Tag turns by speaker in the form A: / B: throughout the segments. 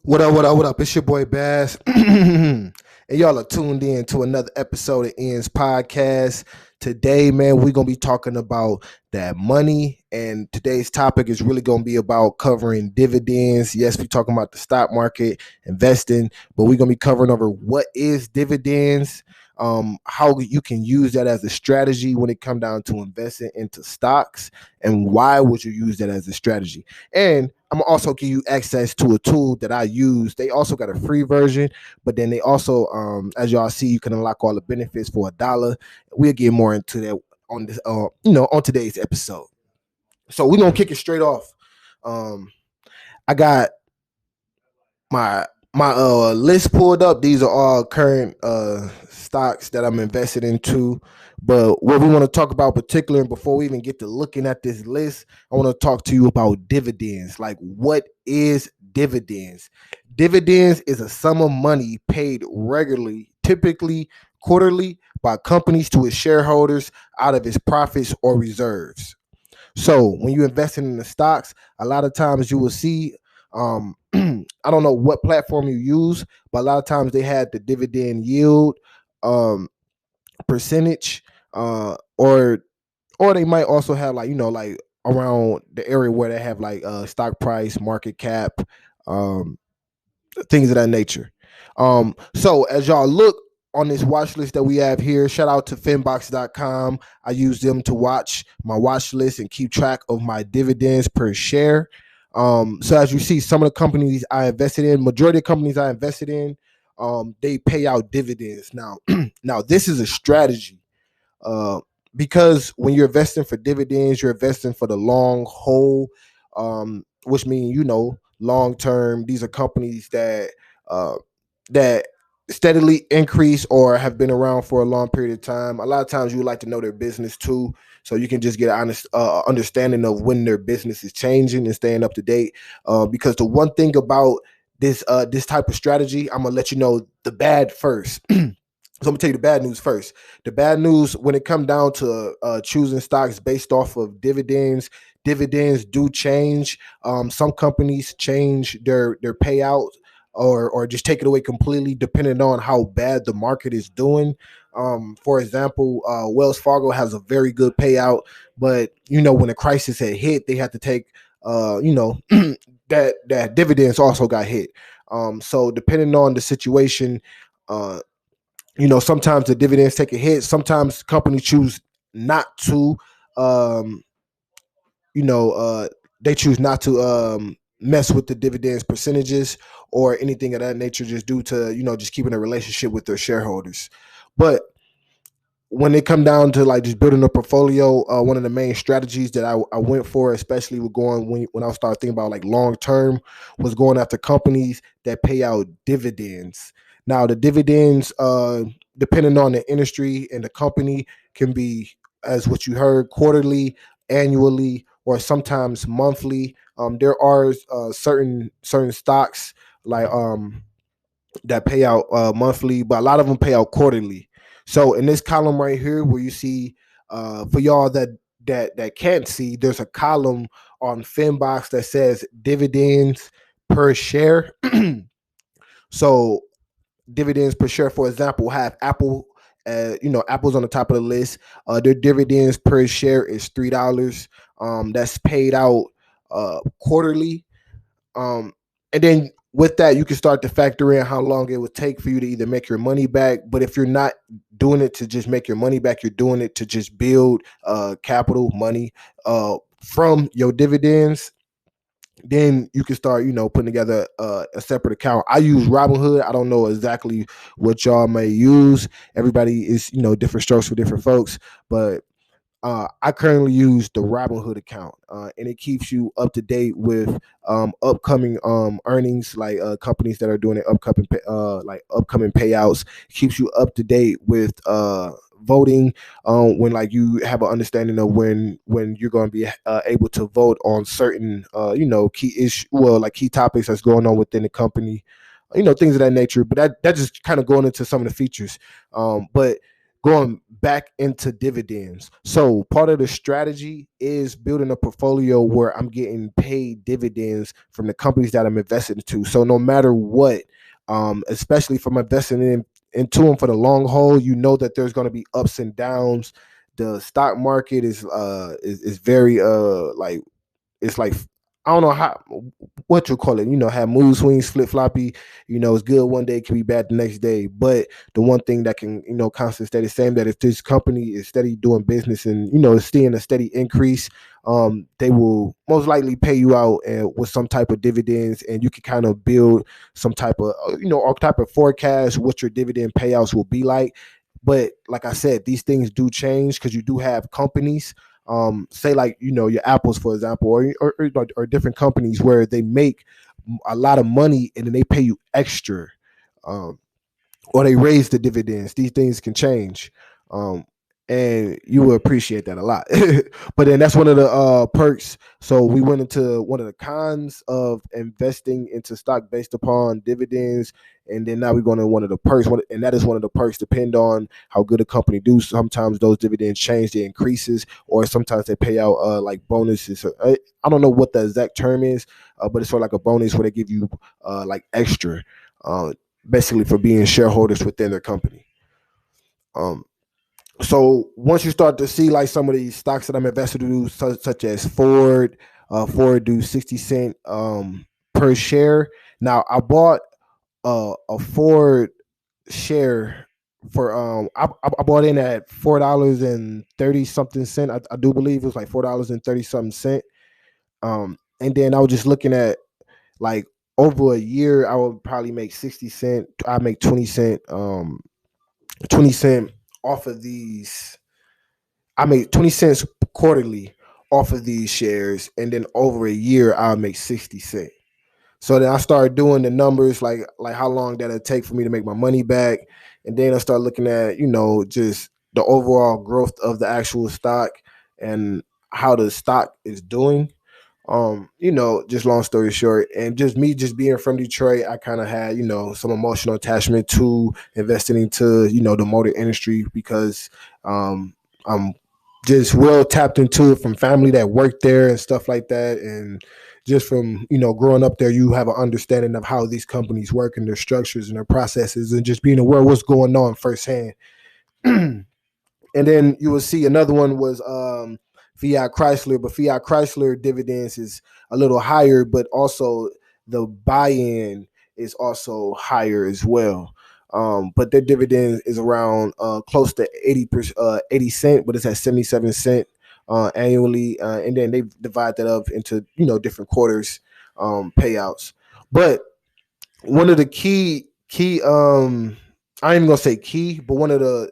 A: What up, what up, what up? It's your boy Bass. And y'all are tuned in to another episode of Ian's podcast. Today, man, we're going to be talking about that money. And today's topic is really going to be about covering dividends. Yes, we're talking about the stock market, investing, but we're going to be covering over what is dividends, how you can use that as a strategy when it comes down to investing into stocks, and why would you use that as a strategy. And I'm gonna also give you access to a tool that I use. They also got a free version, but then they also, as y'all see, you can unlock all the benefits for $1. We'll get more into that on this, on today's episode. So we're gonna kick it straight off. I got my list pulled up. These are all current stocks that I'm invested into. But what we want to talk about particular, and before we even get to looking at this list, I want to talk to you about dividends. Like, what is dividends? Dividends is a sum of money paid regularly, typically quarterly, by companies to its shareholders out of its profits or reserves. So when you're investing in the stocks, a lot of times you will see, I don't know what platform you use, but a lot of times they had the dividend yield um, percentage, or they might also have, like, like around the area where they have like stock price, market cap, um, things of that nature. So as y'all look on this watch list that we have here, shout out to finbox.com. I use them to watch my watch list and keep track of my dividends per share. So as you see, some of the companies I invested in, majority of companies I invested in, they pay out dividends. Now this is a strategy, uh, because when you're investing for dividends, you're investing for the long haul, which means, long term. These are companies uh, that steadily increase or have been around for a long period of time. A lot of times you would like to know their business too, so you can just get an honest understanding of when their business is changing and staying up to date. Because the one thing about this type of strategy, I'm gonna let you know the bad first. So I'm gonna tell you the bad news first. The bad news when it comes down to choosing stocks based off of dividends do change. Some companies change their payout, or just take it away completely, depending on how bad the market is doing. For example, Wells Fargo has a very good payout, but when the crisis had hit, they had to take that dividends also got hit. So depending on the situation, uh, sometimes the dividends take a hit. Sometimes companies choose not to, um, you know, uh, they choose not to mess with the dividends percentages or anything of that nature, just due to, just keeping a relationship with their shareholders. But when it come down to like just building a portfolio, one of the main strategies that I went for, especially with going when I started thinking about like long term, was going after companies that pay out dividends. Now the dividends, depending on the industry and the company, can be, as what you heard, quarterly, annually, or sometimes monthly. There are certain stocks like that pay out monthly, but a lot of them pay out quarterly. So in this column right here, where you see, for y'all that can't see, there's a column on Finbox that says dividends per share. So dividends per share, for example, have Apple. Apple's on the top of the list. Their dividends per share is $3. That's paid out quarterly. And then with that, you can start to factor in how long it would take for you to either make your money back. But if you're not doing it to just make your money back, you're doing it to just build capital money from your dividends, then you can start, putting together a separate account. I use Robinhood. I don't know exactly what y'all may use. Everybody is, different strokes for different folks, but I currently use the Robinhood account, and it keeps you up to date with upcoming earnings, like companies that are doing it, upcoming payouts. It keeps you up to date with voting, when like you have an understanding of when you're going to be able to vote on certain key issue, well, like key topics that's going on within the company, things of that nature. But that just kind of going into some of the features. But going back into dividends. So part of the strategy is building a portfolio where I'm getting paid dividends from the companies that I'm invested into. So no matter what, especially if I'm investing into them for the long haul, you know that there's going to be ups and downs. The stock market is very like, it's like, I don't know how, what you call it. Have mood swings, flip floppy. It's good one day, it can be bad the next day. But the one thing that can constant steady same, that if this company is steady doing business and is seeing a steady increase, they will most likely pay you out and with some type of dividends, and you can kind of build some type of all type of forecast what your dividend payouts will be like. But like I said, these things do change because you do have companies, say like your Apples, for example, or different companies where they make a lot of money and then they pay you extra, um, or they raise the dividends. These things can change, um, and you will appreciate that a lot. But then that's one of the perks. So we went into one of the cons of investing into stock based upon dividends, and then now we're going to one of the perks, and that is one of the perks. Depend on how good a company do. Sometimes those dividends change, the increases, or sometimes they pay out like bonuses. I don't know what the exact term is, but it's sort of like a bonus where they give you like extra. Uh, Basically for being shareholders within their company. Um, so once you start to see like some of these stocks that I'm invested in, such as Ford, Ford do 60 cents per share. Now I bought a Ford share for I bought in at $4.30 something. I do believe it was like $4.30 something. And then I was just looking at like over a year, I would probably make 60 cent. I make 20 cent, 20 cent off of these. I make 20 cents quarterly off of these shares, and then over a year, I'll make 60 cent. So then I started doing the numbers, like how long that it take for me to make my money back, and then I start looking at just the overall growth of the actual stock and how the stock is doing. Just long story short, and just me just being from Detroit, I kind of had, some emotional attachment to investing into, the motor industry because I'm just well tapped into it from family that worked there and stuff like that. And just from, growing up there, you have an understanding of how these companies work and their structures and their processes, and just being aware of what's going on firsthand. And then you will see another one was Fiat Chrysler, but Fiat Chrysler dividends is a little higher, but also the buy-in is also higher as well. But their dividend is around close to 80 cent, but it's at 77 cent annually, and then they divide that up into different quarters payouts. But one of the key I ain't even gonna say key, but one of the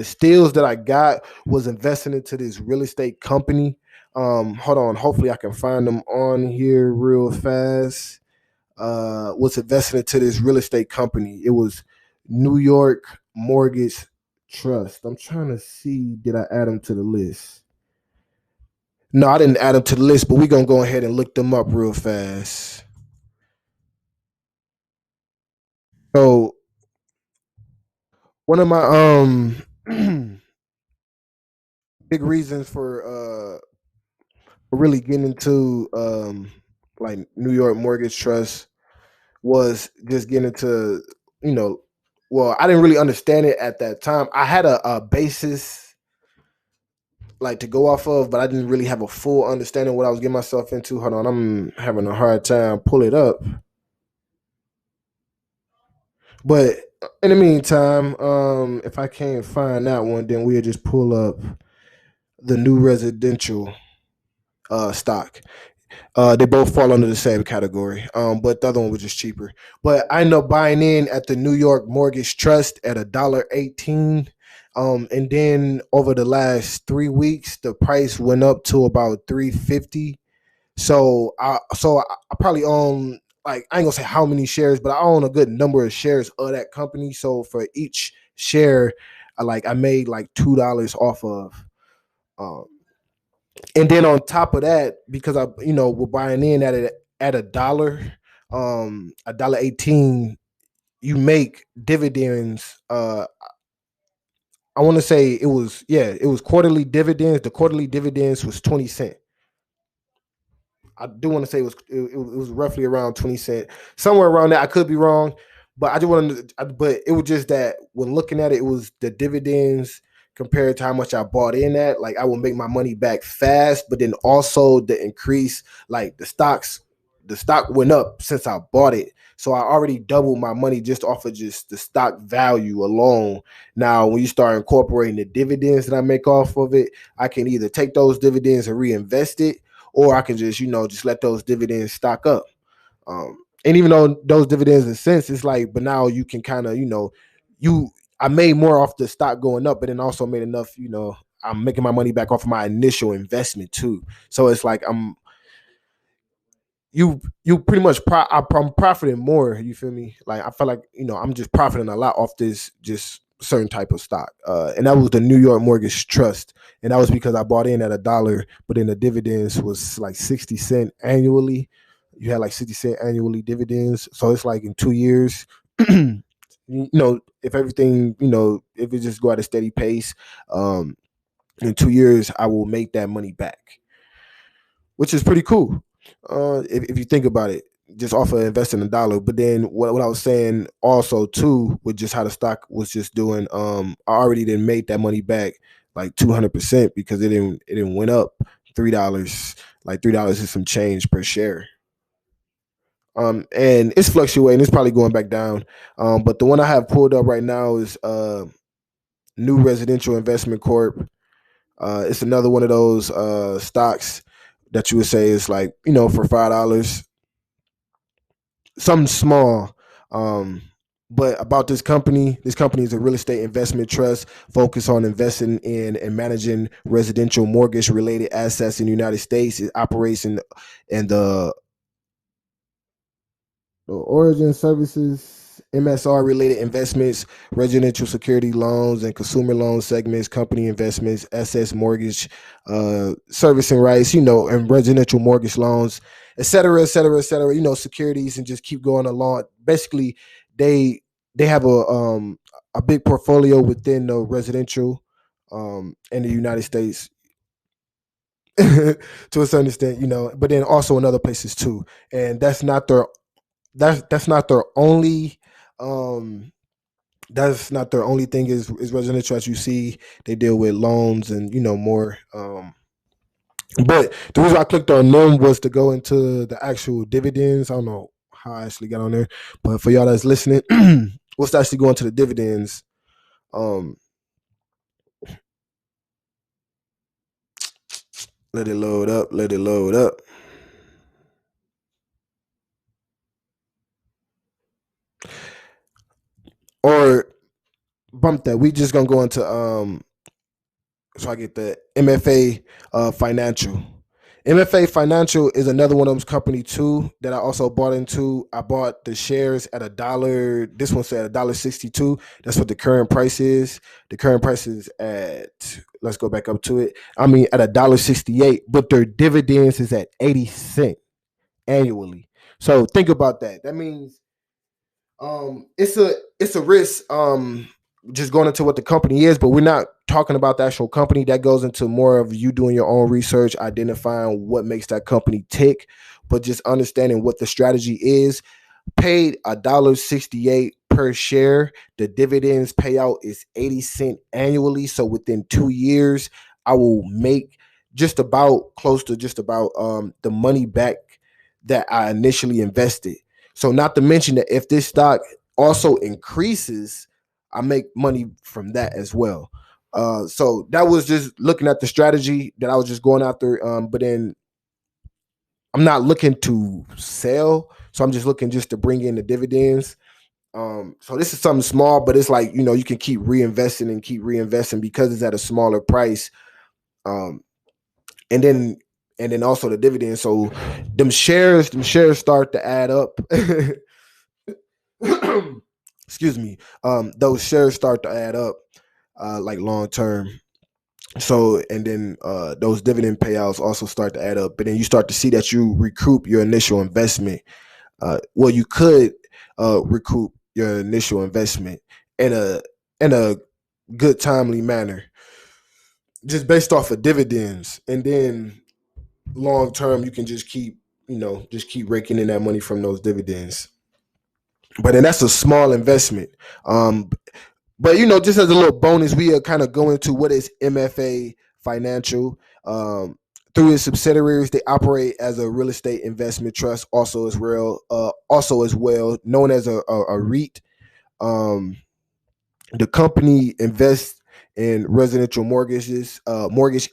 A: steals that I got was investing into this real estate company. Hold on, hopefully I can find them on here real fast. Was investing into this real estate company. It was New York Mortgage Trust. I'm trying to see, did I add them to the list? No, I didn't add them to the list, but we're gonna go ahead and look them up real fast. So one of my big reasons for really getting into like New York Mortgage Trust was just getting into, you know well, I didn't really understand it at that time. I had a basis like to go off of, but I didn't really have a full understanding what I was getting myself into. Hold on, I'm having a hard time pull it up. But in the meantime, if I can't find that one, then we'll just pull up the new residential stock. They both fall under the same category, but the other one was just cheaper. But I ended up buying in at the New York Mortgage Trust at $1.18. And then over the last 3 weeks, the price went up to about 350. So I probably own, like, I ain't gonna say how many shares, but I own a good number of shares of that company. So for each share, I made like $2 off of. Um, and then on top of that, because we're buying in at a dollar, $1.18, you make dividends I want to say it was, yeah, it was quarterly dividends. The quarterly dividends was 20 cent. I do want to say it was roughly around 20 cent, somewhere around that. I could be wrong, but I just wanted to, but it was just that when looking at it, it was the dividends compared to how much I bought in at. Like I will make my money back fast, but then also the increase, like the stock went up since I bought it. So I already doubled my money just off of just the stock value alone. Now, when you start incorporating the dividends that I make off of it, I can either take those dividends and reinvest it, or I can just, just let those dividends stock up. And even though those dividends in sense, it's like, but now you can kind of, you I made more off the stock going up, but then also made enough, I'm making my money back off of my initial investment too. So it's like you pretty much I'm profiting more. You feel me? Like I feel like I'm just profiting a lot off this just certain type of stock. And that was the New York Mortgage Trust, and that was because I bought in at $1, but then the dividends was like 60 cent annually. You had like 60 cent annually dividends, so it's like in 2 years. If everything, if it just go at a steady pace, in 2 years I will make that money back, which is pretty cool. If you think about it, just off of investing $1. But then what I was saying also too, with just how the stock was just doing, I already didn't make that money back like 200% because it didn't went up $3, like $3 is some change per share. And it's fluctuating. It's probably going back down. But the one I have pulled up right now is New Residential Investment Corp. It's another one of those stocks that you would say is like, for $5, something small. But about this company is a real estate investment trust focused on investing in and managing residential mortgage related assets in the United States. It operates in the origin services, MSR related investments, residential security loans and consumer loan segments, company investments, assets, mortgage, servicing rights, and residential mortgage loans, et cetera, et cetera, et cetera, securities, and just keep going along. Basically, they have a big portfolio within the residential in the United States. To a certain extent, but then also in other places too. And that's not their only um that's not their only thing is residential. As you see, they deal with loans and more. But the reason I clicked on them was to go into the actual dividends. I don't know how I actually got on there, but for y'all that's listening, let's actually go into the dividends. um Let it load up, let it load up. Or bump that, we just gonna go into so I get the MFA Financial. MFA Financial is another one of those company too that I also bought into. I bought the shares at $1. This one said $1.62. That's what the current price is. The current price is at, let's go back up to it. I mean at $1.68, but their dividends is at 80 cent annually. So think about that. That means it's a risk, just going into what the company is, but we're not talking about the actual company. That goes into more of you doing your own research, identifying what makes that company tick, but just understanding what the strategy is. Paid $1.68 per share. The dividends payout is 80 cent annually. So within 2 years, I will make just about close to just about the money back that I initially invested. So not to mention that if this stock also increases, I make money from that as well. So that was just looking at the strategy that I was just going after. But then I'm not looking to sell, so I'm just looking just to bring in the dividends. So this is something small, but it's like you can keep reinvesting and keep reinvesting because it's at a smaller price. Um, and then also the dividends. So them shares start to add up. Excuse me. Those shares start to add up, like long term. So and then those dividend payouts also start to add up. But then you start to see that you recoup your initial investment. Well, you could recoup your initial investment in a good timely manner, just based off of dividends. And then long term, you can just keep, just keep raking in that money from those dividends. But then that's a small investment. Um, but just as a little bonus, we are kind of going to what is MFA Financial. Through its subsidiaries, they operate as a real estate investment trust, also as well known as a REIT. Um, the company invests in residential mortgage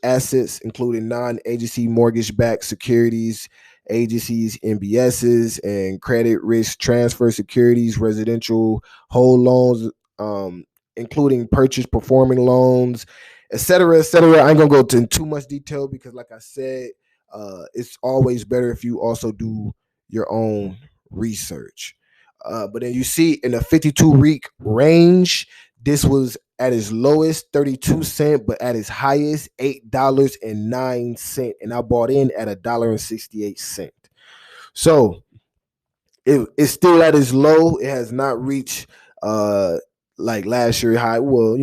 A: assets, including non-agency mortgage-backed securities, agencies, MBSs, and credit risk transfer securities, residential whole loans, including purchase performing loans, et cetera, et cetera. I ain't gonna go into too much detail because, like I said, it's always better if you also do your own research. But then you see in the 52-week range, this was at its lowest 32 cents, but at its highest $8.09, and I bought in at $1.68. So it's still at its low. It has not reached like last year high. Well,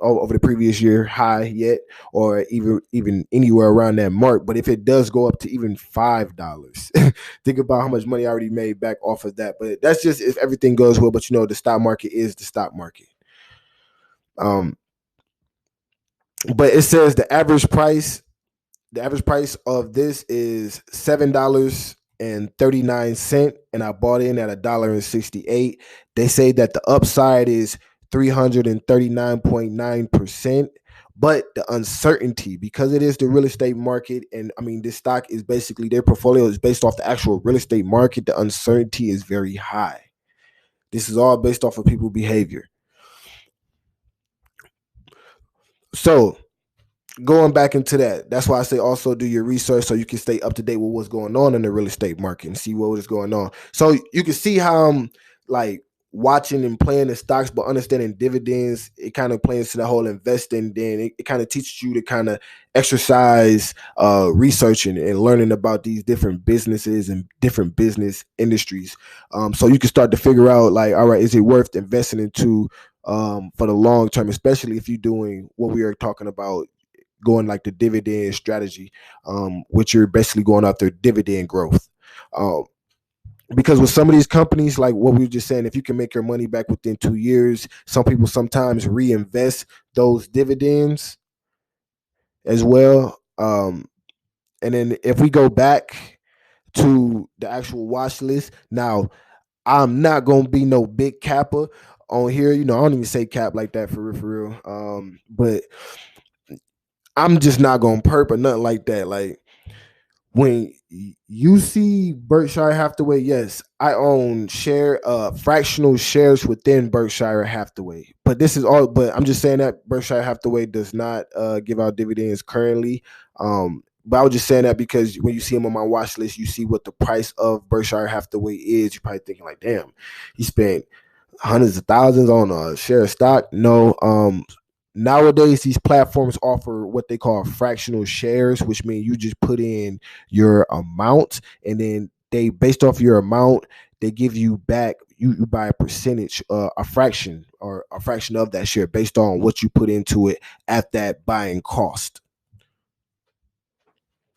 A: over the previous year high yet, or even anywhere around that mark. But if it does go up to even $5, think about how much money I already made back off of that. But that's just if everything goes well. But the stock market is the stock market. Um, but it says the average price of this is $7.39, and I bought in at $1.68. They say that the upside is 339.9%. But the uncertainty, because it is the real estate market, and I mean, this stock is basically their portfolio is based off the actual real estate market, the uncertainty is very high. This is all based off of people's behavior. So, going back into that's why I say also do your research so you can stay up to date with what's going on in the real estate market and see what is going on. So you can see how I'm like watching and playing the stocks, but understanding dividends, it kind of plays to the whole investing. Then it kind of teaches you to kind of exercise researching and learning about these different businesses and different business industries. So you can start to figure out like, all right, is it worth investing into for the long term, especially if you're doing what we are talking about, going like the dividend strategy, which you're basically going after dividend growth. Um, because with some of these companies, like what we were just saying, if you can make your money back within 2 years, some people sometimes reinvest those dividends as well. And then if we go back to the actual watch list, now I'm not gonna be no big capper on here. I don't even say cap like that for real, for real. But I'm just not gonna perp or nothing like that. Like when you see Berkshire Hathaway, yes, I own fractional shares within Berkshire Hathaway. But this is all. But I'm just saying that Berkshire Hathaway does not give out dividends currently. But I was just saying that because when you see him on my watch list, you see what the price of Berkshire Hathaway is. You're probably thinking like, damn, he spent hundreds of thousands on a share of stock. No, nowadays these platforms offer what they call fractional shares, which means you just put in your amount, and then they, based off your amount, they give you back, you buy a percentage, a fraction or a fraction of that share based on what you put into it at that buying cost.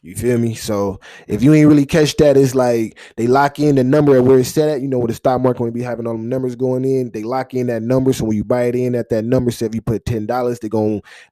A: You feel me? So if you ain't really catch that, it's like they lock in the number at where it's set at. With the stock market, when we be having all the numbers going in, they lock in that number. So when you buy it in at that number, say if you put $10,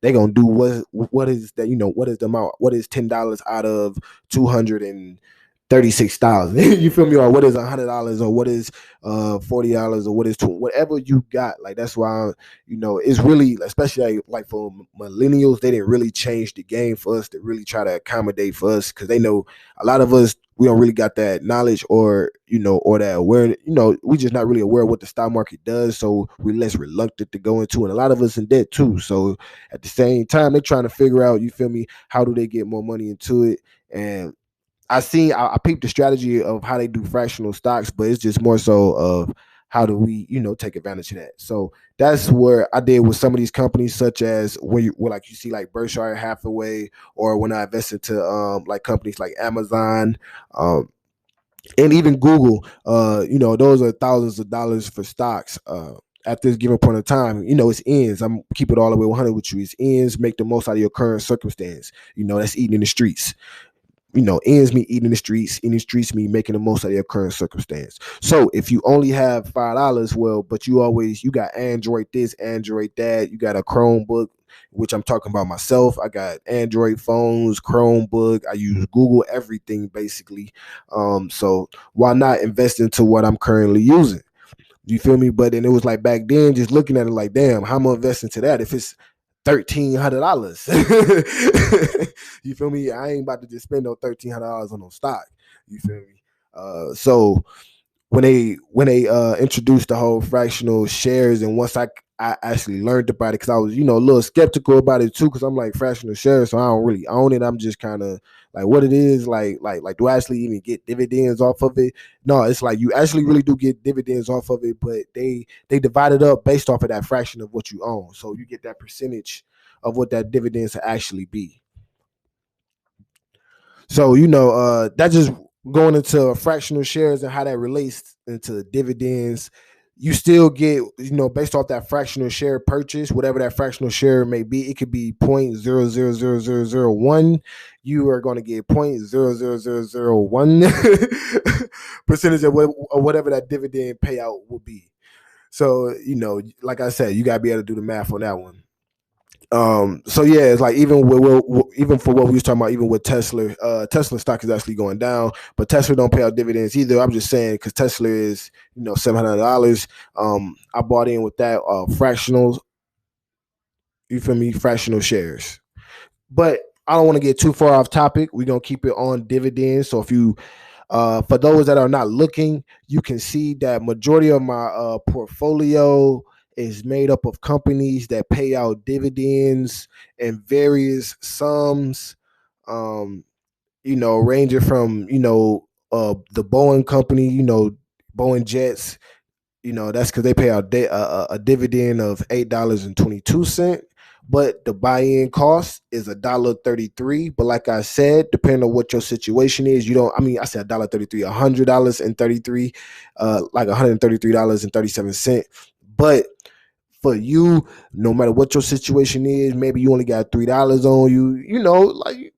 A: they gonna do what is that? What is the amount? What is $10 out of 236,000? You feel me? Or what is $100? Or what is $40? Or what is whatever you got? Like that's why it's really, especially like for millennials, they didn't really change the game for us to really try to accommodate for us, because they know a lot of us, we don't really got that knowledge or or that awareness. We just not really aware of what the stock market does, so we're less reluctant to go into, and a lot of us in debt too. So at the same time, they're trying to figure out, you feel me, how do they get more money into it. And I peeped the strategy of how they do fractional stocks, but it's just more so of how do we, take advantage of that. So that's where I did with some of these companies, such as where like you see like Berkshire Hathaway, or when I invest into like companies like Amazon, and even Google. Those are thousands of dollars for stocks. at this given point in time, it's ends. I'm keep it all the way 100 with you. It's ends. Make the most out of your current circumstance. That's eating in the streets. Ends me eating in the streets. In the streets me making the most out of your current circumstance. So if you only have $5, well, but you got Android this, Android that, you got a Chromebook, which I'm talking about myself. I got Android phones, Chromebook. I use Google, everything basically. So why not invest into what I'm currently using? You feel me? But then it was like back then, just looking at it like, damn, how am I investing into that if it's $1,300? You feel me? I ain't about to just spend no $1,300 on no stock. You feel me? So when they introduced the whole fractional shares, and once I actually learned about it, because I was a little skeptical about it too, because I'm like, fractional shares, so I don't really own it. I'm just kind of like, what it is, like do I actually even get dividends off of it? No, it's like you actually really do get dividends off of it, but they divide it up based off of that fraction of what you own, so you get that percentage of what that dividends actually be. So that just going into fractional shares and how that relates into dividends. You still get, based off that fractional share purchase, whatever that fractional share may be, it could be 0.000001. You are going to get 0.00001 percentage of whatever that dividend payout will be. So, like I said, you got to be able to do the math on that one. So yeah, it's like even for what we was talking about, even with Tesla, Tesla stock is actually going down, but Tesla don't pay out dividends either. I'm just saying because Tesla is $700. I bought in with that fractional, you feel me, fractional shares. But I don't want to get too far off topic. We're gonna keep it on dividends. So if you for those that are not looking, you can see that majority of my portfolio is made up of companies that pay out dividends in various sums, ranging from, the Boeing company, Boeing Jets, that's because they pay out a dividend of $8.22. But the buy-in cost is $1.33. But like I said, depending on what your situation is, I said $1.33, $100.33, like $133.37. But for you, no matter what your situation is, maybe you only got $3 on you, like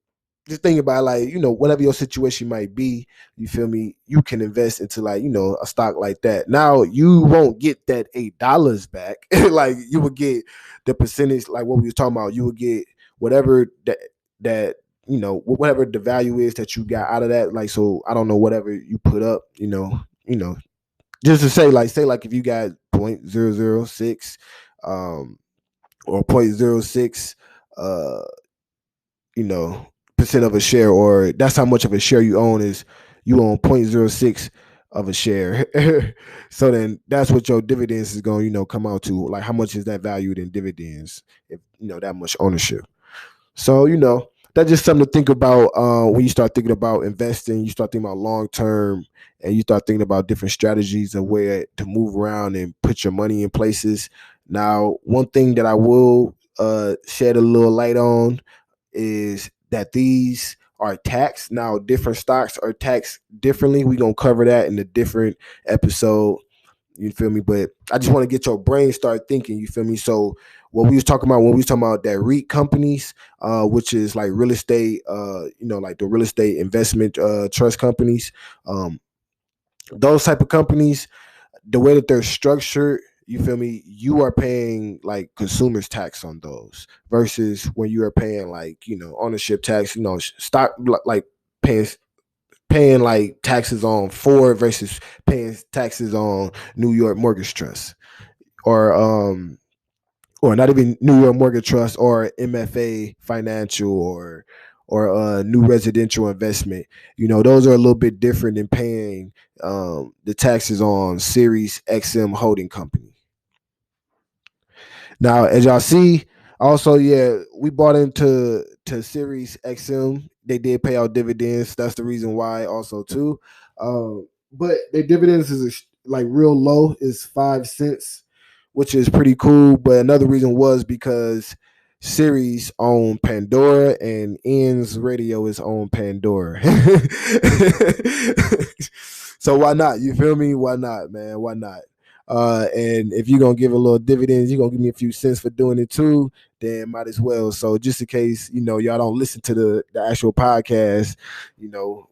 A: just think about, like, whatever your situation might be, you feel me, you can invest into, like, a stock like that. Now you won't get that $8 back. Like, you would get the percentage, like what we were talking about. You would get whatever that whatever the value is that you got out of that. Like, so I don't know, whatever you put up, just to say like if you got 0.006 or 0.06 percent of a share, or that's how much of a share you own, is you own 0.06 of a share. So then that's what your dividends is going to come out to, like how much is that valued in dividends if that much ownership. So that's just something to think about when you start thinking about investing. You start thinking about long term, and you start thinking about different strategies and where to move around and put your money in places. Now, one thing that I will shed a little light on is that these are taxed. Now, different stocks are taxed differently. We're going to cover that in a different episode. You feel me? But I just want to get your brain start thinking. You feel me? So what we was talking about when we was talking about that REIT companies, which is like real estate, like the real estate investment trust companies, those type of companies, the way that they're structured, you feel me, you are paying like consumers tax on those versus when you are paying like ownership tax, stock, like paying like taxes on Ford versus paying taxes on New York Mortgage Trust, or not even New York Mortgage Trust, or MFA Financial, or New Residential Investment. Those are a little bit different than paying the taxes on Series XM Holding Company. Now, as y'all see, also, yeah, we bought into Series XM. They did pay out dividends. That's the reason why, also too. But their dividends is like real low, is 5 cents, which is pretty cool. But another reason was because Series on Pandora and Ends Radio is on Pandora. So why not? You feel me? Why not, man? Why not? And if you're gonna give a little dividends, you're gonna give me a few cents for doing it too, then might as well. So just in case, y'all don't listen to the actual podcast, you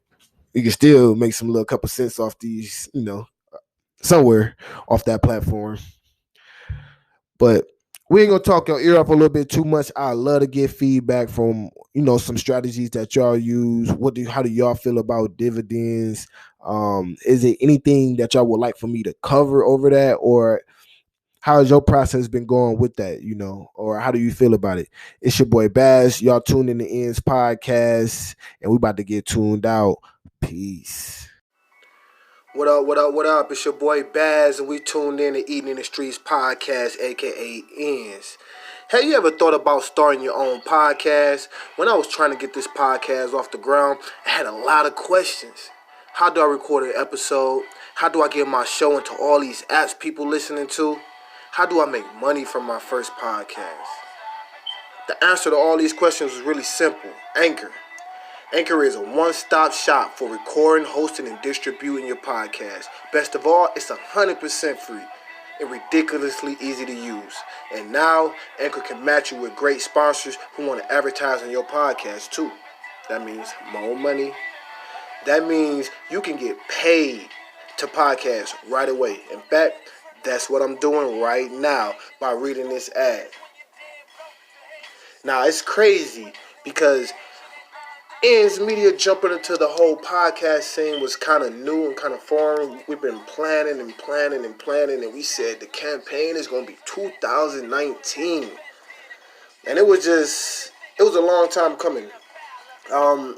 A: can still make some little couple cents off these, somewhere off that platform. But we ain't gonna talk your ear up a little bit too much. I love to get feedback from some strategies that y'all use. How do y'all feel about dividends? Is it anything that y'all would like for me to cover over that, or how has your process been going with that? Or how do you feel about it? It's your boy Baz. Y'all tuned in the Ends podcast, and we about to get tuned out. Peace. What up, what up, what up? It's your boy Baz, and we tuned in to Eating in the Streets podcast, aka Ends. Have you ever thought about starting your own podcast? When I was trying to get this podcast off the ground, I had a lot of questions. How do I record an episode? How do I get my show into all these apps people listening to? How do I make money from my first podcast? The answer to all these questions was really simple. Anchor. Anchor is a one-stop shop for recording, hosting, and distributing your podcast. Best of all, it's 100% free and ridiculously easy to use. And now, Anchor can match you with great sponsors who want to advertise on your podcast too. That means more money. That means you can get paid to podcast right away. In fact, that's what I'm doing right now by reading this ad. Now, it's crazy because Ends Media jumping into the whole podcast scene was kind of new and kind of foreign. We've been planning, and we said the campaign is going to be 2019. And it was a long time coming.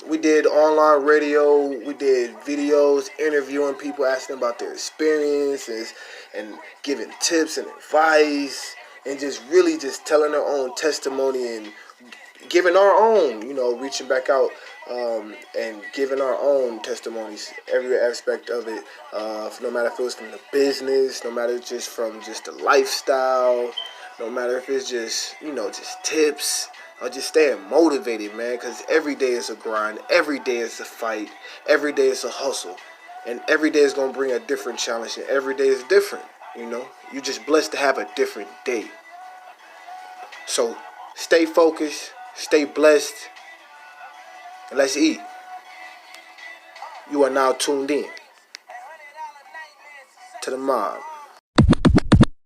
A: We did online radio, we did videos, interviewing people, asking about their experiences, and giving tips and advice, and just really just telling their own testimony and giving our own, reaching back out and giving our own testimonies, every aspect of it, no matter if it was from the business, no matter just from just the lifestyle, no matter if it's just, just tips, or just staying motivated, man, because every day is a grind, every day is a fight, every day is a hustle, and every day is going to bring a different challenge, and every day is different, You're just blessed to have a different day. So stay focused, stay blessed, and let's eat. You are now tuned in to the mob.